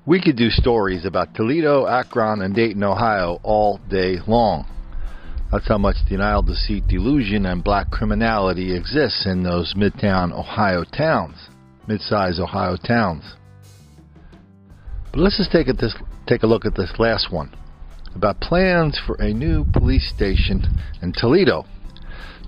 We could do stories about Toledo, Akron, and Dayton, Ohio all day long. That's how much denial, deceit, delusion, and black criminality exists in those mid-size Ohio towns. But let's just take a look at this last one, about plans for a new police station in Toledo.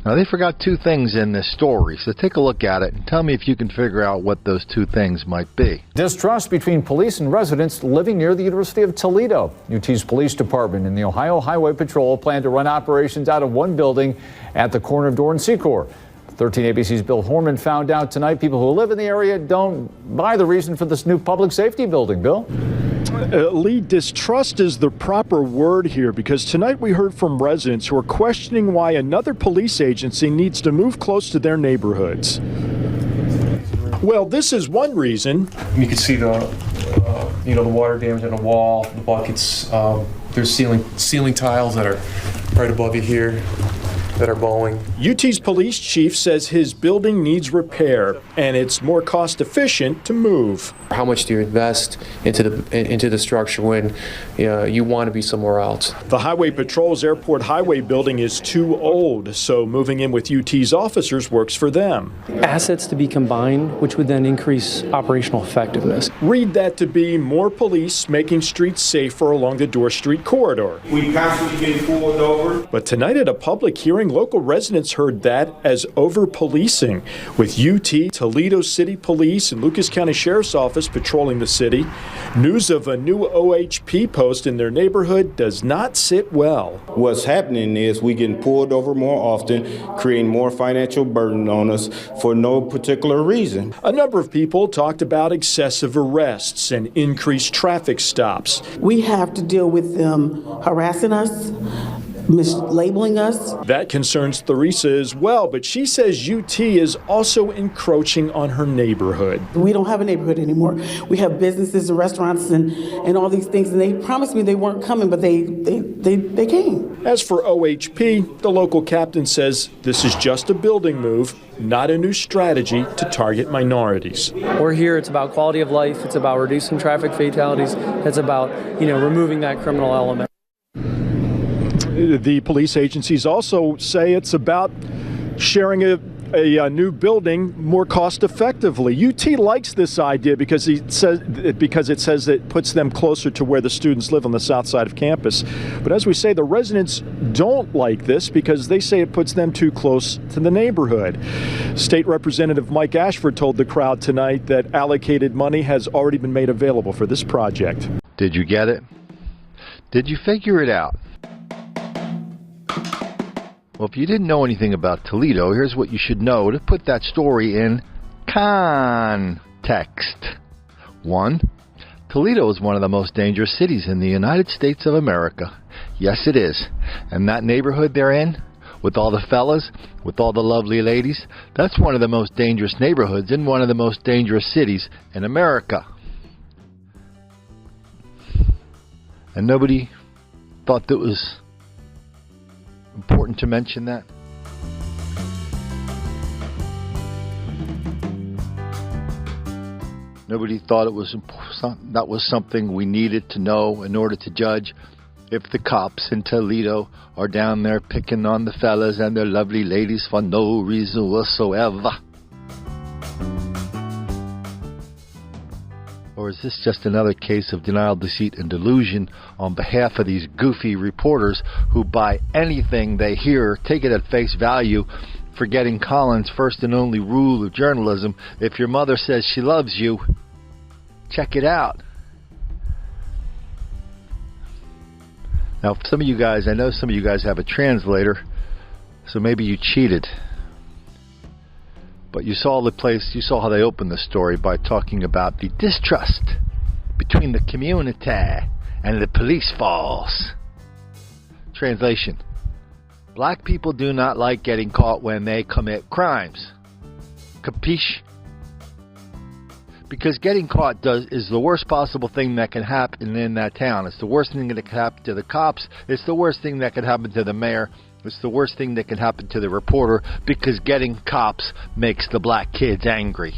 Now, they forgot two things in this story, so take a look at it and tell me if you can figure out what those two things might be. Distrust between police and residents living near the University of Toledo. UT's police department and the Ohio Highway Patrol plan to run operations out of one building at the corner of Dorr and Secor. 13 ABC's Bill Horman found out tonight people who live in the area don't buy the reason for this new public safety building. Bill? Lee, distrust is the proper word here, because tonight we heard from residents who are questioning why another police agency needs to move close to their neighborhoods. Well, this is one reason. You can see the water damage on the wall, the buckets. There's ceiling tiles that are right above you here that are bowing. UT's police chief says his building needs repair, and it's more cost efficient to move. How much do you invest into the structure when you want to be somewhere else? The Highway Patrol's Airport Highway building is too old, so moving in with UT's officers works for them. Assets to be combined, which would then increase operational effectiveness. Read that to be more police making streets safer along the Dorr Street corridor. We constantly get pulled over. But tonight at a public hearing, local residents heard that as over-policing, with UT, Toledo City Police, and Lucas County Sheriff's Office patrolling the city. News of a new OHP post in their neighborhood does not sit well. What's happening is we getting pulled over more often, creating more financial burden on us for no particular reason. A number of people talked about excessive arrests and increased traffic stops. We have to deal with them harassing us, mislabeling us. That concerns Theresa as well, but she says UT is also encroaching on her neighborhood. We don't have a neighborhood anymore. We have businesses and restaurants and all these things, and they promised me they weren't coming, but they came. As for OHP, the local captain says this is just a building move, not a new strategy to target minorities. We're here, it's about quality of life, it's about reducing traffic fatalities, it's about, removing that criminal element. The police agencies also say it's about sharing a new building more cost effectively. UT likes this idea because it says it puts them closer to where the students live on the south side of campus. But as we say, the residents don't like this because they say it puts them too close to the neighborhood. State Representative Mike Ashford told the crowd tonight that allocated money has already been made available for this project. Did you get it? Did you figure it out? Well, if you didn't know anything about Toledo, here's what you should know to put that story in context. 1. Toledo is one of the most dangerous cities in the United States of America. Yes, it is. And that neighborhood they're in, with all the fellas, with all the lovely ladies, that's one of the most dangerous neighborhoods in one of the most dangerous cities in America. And nobody thought that was important to mention that. Nobody thought that was something we needed to know in order to judge if the cops in Toledo are down there picking on the fellas and their lovely ladies for no reason whatsoever. Or is this just another case of denial, deceit, and delusion on behalf of these goofy reporters who buy anything they hear, take it at face value, forgetting Colin's first and only rule of journalism: if your mother says she loves you, check it out. Now, some of you guys, I know some of you guys have a translator, so maybe you cheated. But you saw how they opened the story by talking about the distrust between the community and the police force. Translation: black people do not like getting caught when they commit crimes. Capiche? Because getting caught is the worst possible thing that can happen in that town. It's the worst thing that can happen to the cops. It's the worst thing that can happen to the mayor. It's the worst thing that can happen to the reporter, because getting cops makes the black kids angry.